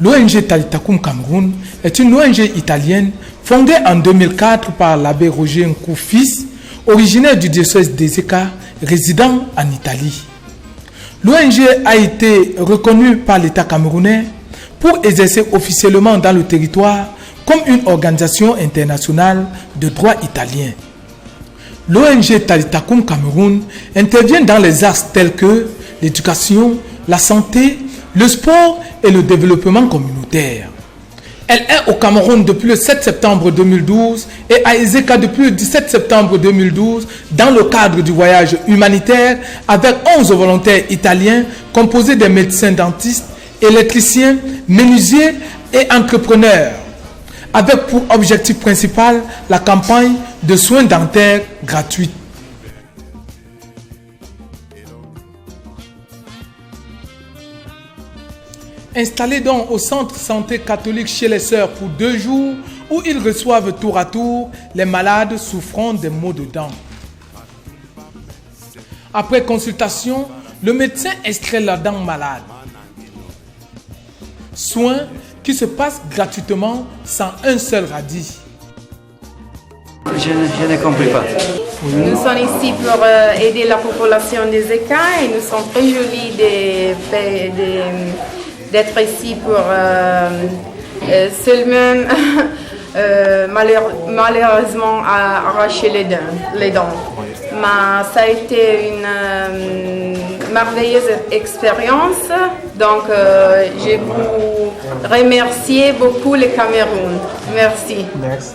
L'ONG Talitakum Cameroun est une ONG italienne fondée en 2004 par l'abbé Roger Nkou fils, originaire du diocèse d'Ezeka, résident en Italie. L'ONG a été reconnue par l'État camerounais pour exercer officiellement dans le territoire comme une organisation internationale de droit italien. L'ONG Talitakum Cameroun intervient dans les axes tels que l'éducation, la santé, le sport et le développement communautaire. Elle est au Cameroun depuis le 7 septembre 2012 et à Ezeka depuis le 17 septembre 2012 dans le cadre du voyage humanitaire avec 11 volontaires italiens composés des médecins dentistes, électriciens, menuisiers et entrepreneurs, avec pour objectif principal la campagne de soins dentaires gratuits. Installés donc au centre santé catholique chez les sœurs pour 2 jours où ils reçoivent tour à tour les malades souffrant des maux de dents. Après consultation, le médecin extrait la dent malade. Soins qui se passent gratuitement sans un seul radis. Je ne comprends pas. Nous sommes ici pour aider la population des ECA et nous sommes très jolis d'être ici pour seulement malheureusement arracher les dents. Mais ça a été une merveilleuse expérience. Donc je vous remercie beaucoup le Cameroun. Merci. Merci.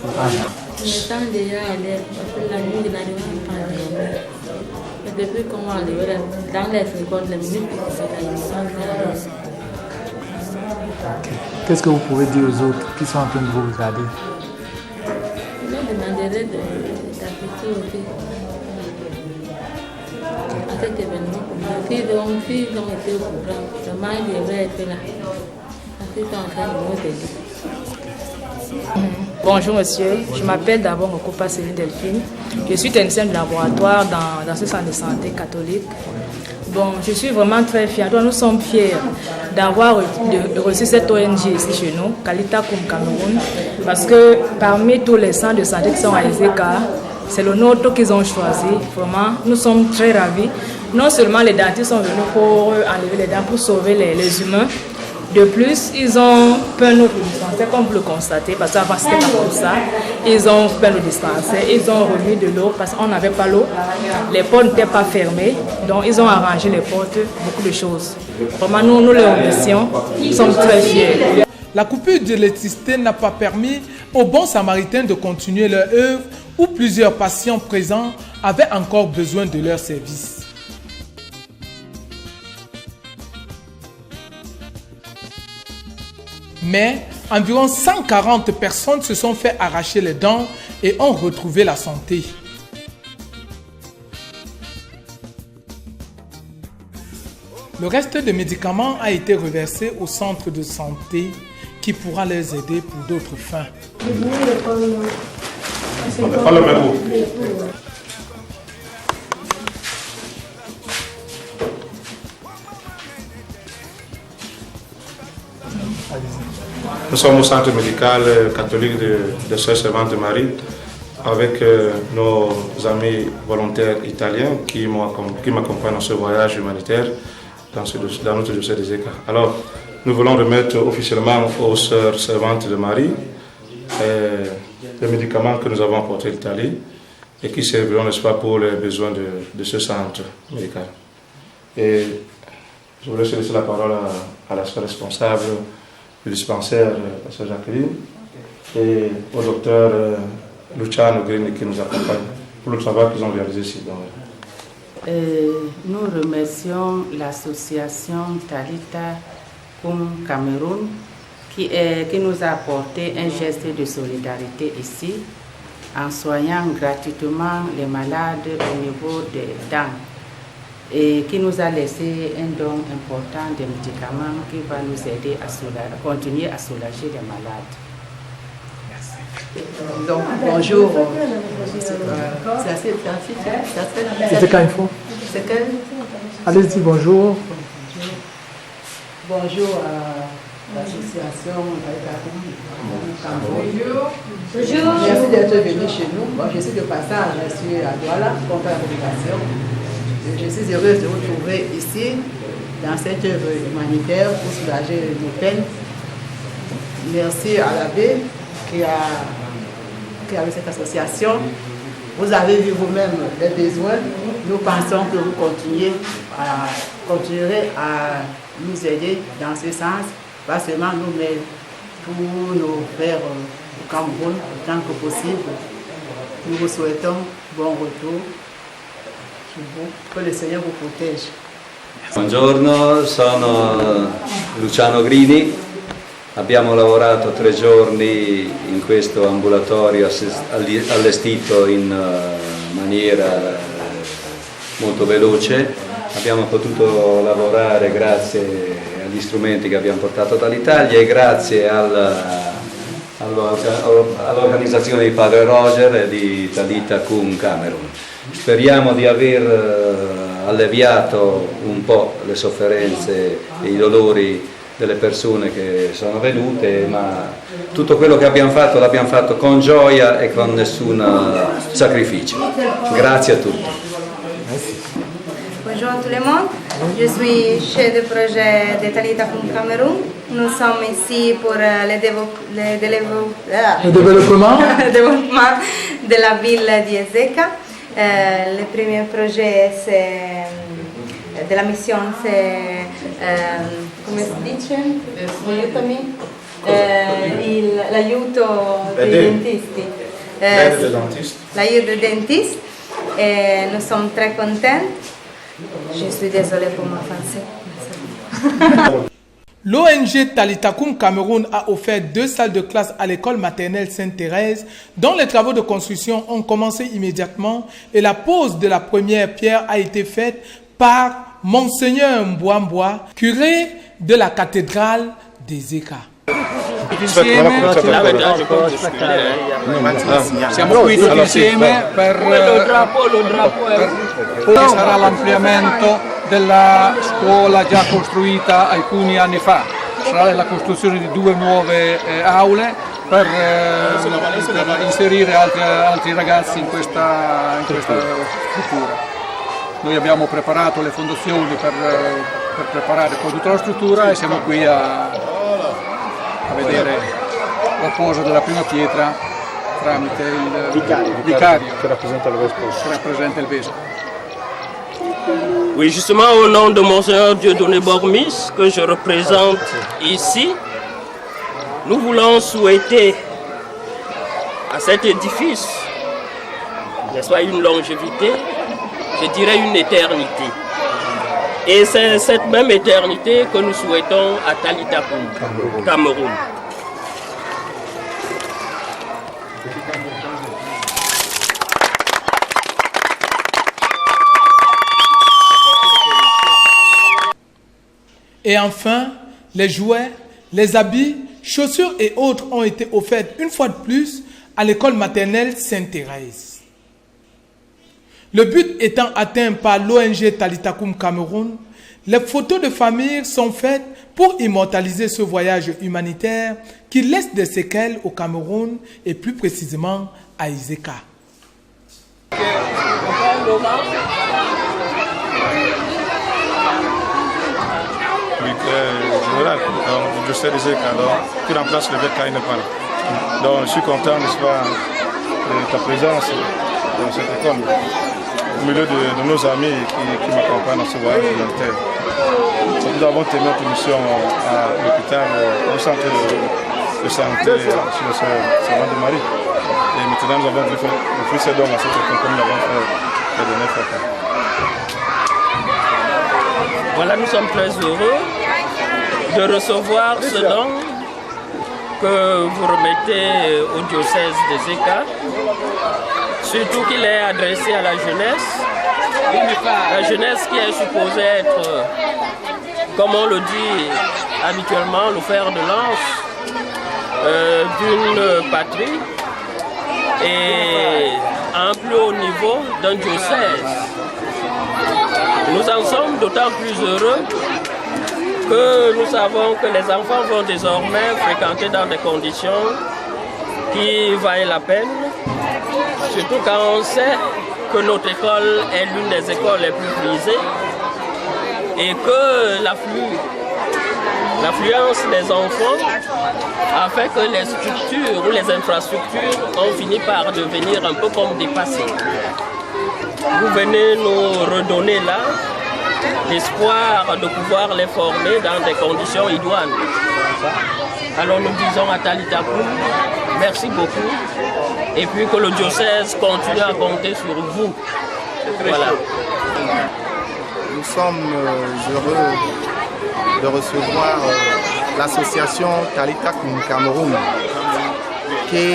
J'étais déjà allée la nuit de la nuit. Depuis qu'on va aller dans les secondes, les minutes, Qu'est-ce que vous pouvez dire aux autres qui sont en train de vous regarder? Je leur demanderai d'appliquer aussi à cet événement. S'ils ont été au courant, vraiment ils devraient être là. Parce qu'ils sont en train de nous aider. Bonjour monsieur, je m'appelle d'abord Okopa Céline Delphine. Je suis technicienne de laboratoire dans ce centre de santé catholique. Bon, je suis vraiment très fière. Nous sommes fiers d'avoir reçu cette ONG ici chez nous, Talitakum Cameroun, parce que parmi tous les centres de santé qui sont à Ezeka, c'est le nôtre qu'ils ont choisi. Vraiment, nous sommes très ravis. Non seulement les dentistes sont venus pour enlever les dents, pour sauver les humains. De plus, ils ont peint notre dispensaire, comme vous le constatez, parce qu'avant c'était pas comme ça. Ils ont peint le dispensaire, ils ont remis de l'eau parce qu'on n'avait pas l'eau. Les portes n'étaient pas fermées, donc ils ont arrangé les portes, beaucoup de choses. Vraiment, nous les remercions, nous sommes très fiers. La coupure d'électricité n'a pas permis aux bons samaritains de continuer leur œuvre où plusieurs patients présents avaient encore besoin de leurs services. Mais environ 140 personnes se sont fait arracher les dents et ont retrouvé la santé. Le reste des médicaments a été reversé au centre de santé qui pourra les aider pour d'autres fins. Nous sommes au centre médical catholique de Sœurs Servantes de Marie avec nos amis volontaires italiens qui m'accompagnent dans ce voyage humanitaire dans notre diocèse d'Ezeka. Alors, nous voulons remettre officiellement aux Sœurs Servantes de Marie les médicaments que nous avons apportés d'Italie et qui serviront, n'est-ce pas, pour les besoins de ce centre médical. Et je voulais laisser la parole à la sœur responsable du dispensaire, la sœur Jacqueline, et au docteur Luciano Grini qui nous accompagne pour le travail qu'ils ont réalisé ici. Nous remercions l'association Talitakum Cameroun qui nous a apporté un geste de solidarité ici en soignant gratuitement les malades au niveau des dents et qui nous a laissé un don important de médicaments qui va nous aider à continuer à soulager les malades. Merci. Donc, bonjour. C'était quand il faut. Allez-y, bonjour. Bonjour à l'association Cameroun. Bonjour. Merci d'être venu chez nous. Bon, je suis de passage, je suis à Douala contre la population. Je suis heureuse de vous retrouver ici dans cette œuvre humanitaire pour soulager nos peines. Merci à l'abbé qui a eu cette association. Vous avez vu vous-même les besoins. Nous pensons que vous continuerez à nous aider dans ce sens, pas seulement nous, mais pour nos frères au Cameroun, autant que possible. Nous vous souhaitons bon retour. Que le Seigneur vous protège. Buongiorno, sono Luciano Grini. Abbiamo lavorato 3 giorni in questo ambulatorio allestito in maniera molto veloce. Abbiamo potuto lavorare grazie agli strumenti che abbiamo portato dall'Italia e grazie all'organizzazione di Padre Roger e di Talita Kum Camerun. Speriamo di aver alleviato un po' le sofferenze e i dolori delle persone che sono venute, ma tutto quello che abbiamo fatto l'abbiamo fatto con gioia e con nessun sacrificio. Grazie a tutti. Bonjour à tout le monde, je suis chef de projet de Talita Kum Cameroun. Nous sommes ici pour le développement de la ville d'Ezeka. Le premier projet de la mission c'est, come si dice? Aiutami. L'aiuto dei dentisti. L'aiuto dei dentisti. Et nous sommes très contents. Je suis désolée pour mon français. L'ONG Talita Kum Cameroun a offert 2 salles de classe à l'école maternelle Sainte-Thérèse dont les travaux de construction ont commencé immédiatement et la pose de la première pierre a été faite par Monseigneur Mbouamboua, curé de la cathédrale d'Ezeka. Siamo qui tutti insieme per che sarà l'ampliamento della scuola già costruita alcuni anni fa. Sarà la costruzione di 2 nuove aule per inserire altri ragazzi in questa struttura. Noi abbiamo preparato le fondazioni per preparare poi tutta la struttura e siamo qui a vedere la posa della prima pietra tramite il vicario che rappresenta il vescovo. Oui, justement au nom de Monseigneur Dieudonné Bormis, que je représente ici, nous voulons souhaiter à cet édifice, n'est-ce pas, une longévité, je dirais une éternité. Et c'est cette même éternité que nous souhaitons à Talita Kum Cameroun. Et enfin, les jouets, les habits, chaussures et autres ont été offerts une fois de plus à l'école maternelle Sainte-Thérèse. Le but étant atteint par l'ONG Talita Kum Cameroun, les photos de famille sont faites pour immortaliser ce voyage humanitaire qui laisse des séquelles au Cameroun et plus précisément à Ezeka. Général, je sais des alors qui remplace le VK Népal. Donc je suis content, n'est-ce pas, de ta présence dans cette école, au milieu de nos amis qui m'accompagnent dans ce voyage humanitaire. Nous avons terminé notre mission à l'hôpital, au centre de santé sur le Serment de Marie. Et maintenant nous avons offert ces dons à cette école comme nous l'avons fait les dernières fois. Voilà, nous sommes très heureux de recevoir ce don que vous remettez au diocèse d'Ezeka, surtout qu'il est adressé à la jeunesse qui est supposée être, comme on le dit habituellement, le fer de lance d'une patrie et à un plus haut niveau d'un diocèse. Nous en sommes d'autant plus heureux que nous savons que les enfants vont désormais fréquenter dans des conditions qui valent la peine, surtout quand on sait que notre école est l'une des écoles les plus prisées et que l'affluence des enfants a fait que les structures ou les infrastructures ont fini par devenir un peu comme dépassées. Vous venez nous redonner là l'espoir de pouvoir les former dans des conditions idoines. Alors nous disons à Talita Kum, merci beaucoup et puis que le diocèse continue à compter sur vous. Voilà. Nous sommes heureux de recevoir l'association Talita Kum Cameroun qui,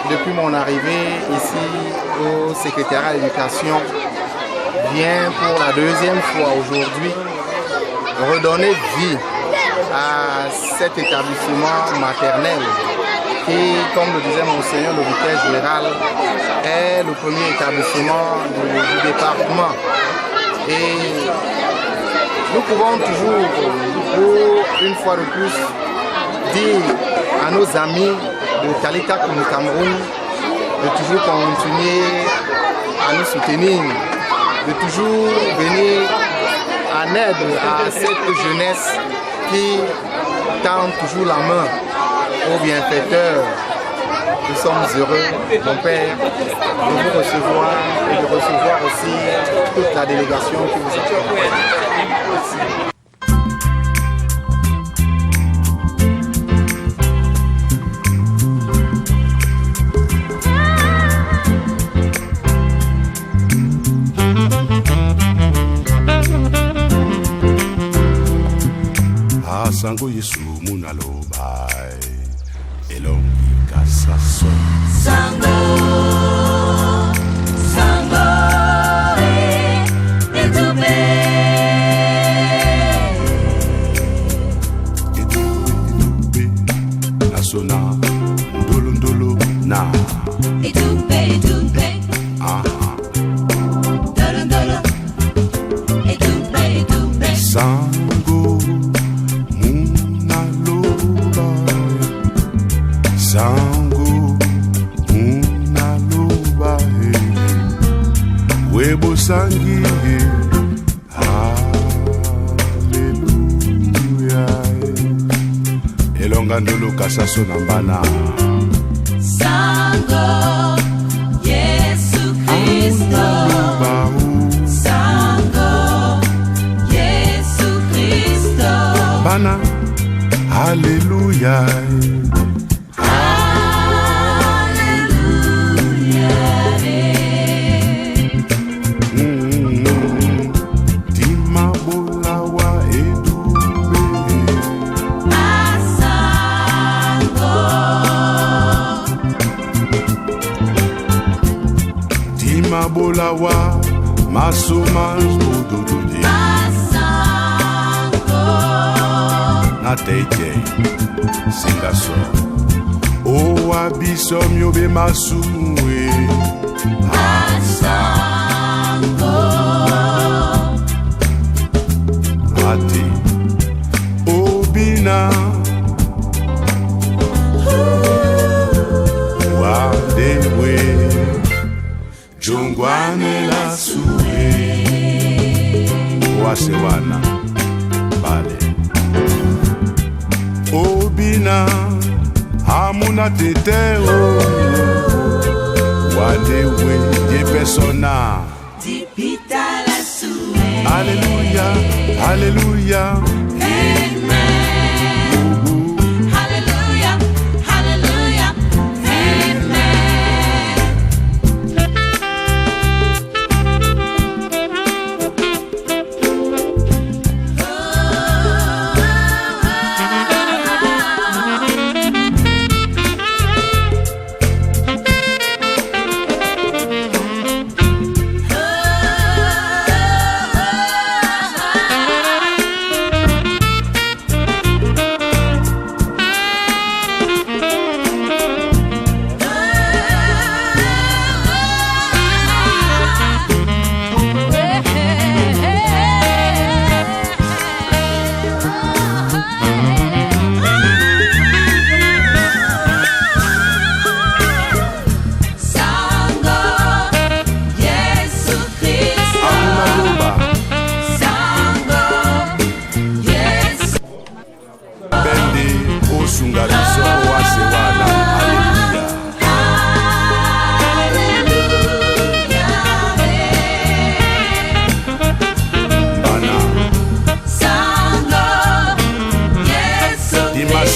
depuis mon arrivée ici au secrétariat à l'éducation, vient pour la deuxième fois aujourd'hui redonner vie à cet établissement maternel qui, comme le disait Monseigneur le vicaire général, est le premier établissement du département. Et nous pouvons toujours, une fois de plus, dire à nos amis de Talita Kum Cameroun de toujours continuer à nous soutenir, de toujours venir en aide à cette jeunesse qui tend toujours la main aux bienfaiteurs. Nous sommes heureux, mon Père, de vous recevoir et de recevoir aussi toute la délégation qui vous accompagne. Merci. Sango Yesu munalobai elongi kasaso Sango Sango etube nasona ndolo ndolo na etube ndolo ndolo etube Sango Sango unaloba webo sangi haleluya elonga ndolo kasaso nambana Sango Yesu Kristo Sango Yesu Kristo bana haleluya Bolawa masomas bododode Masango na tete singaso o abiso myobe masumwe Masango ati obina wadewe Jungwane la suhe Wasewana Bale Obina Hamuna teteo Wadewe de persona Dipita la suhe Alléluia, Alléluia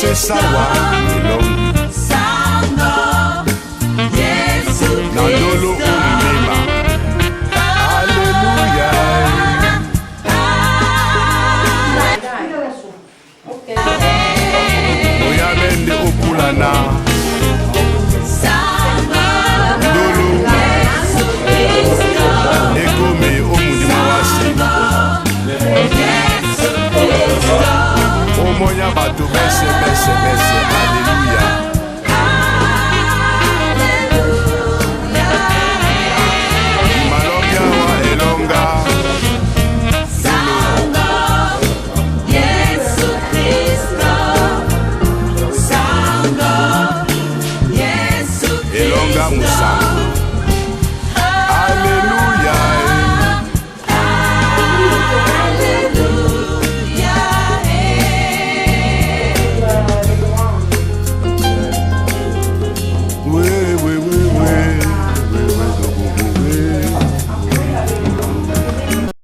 se sawa elongi na ndolo omema. Alleluia. Oyamende okulana ndolo ekome omundima wasi omonya bato bese bese bese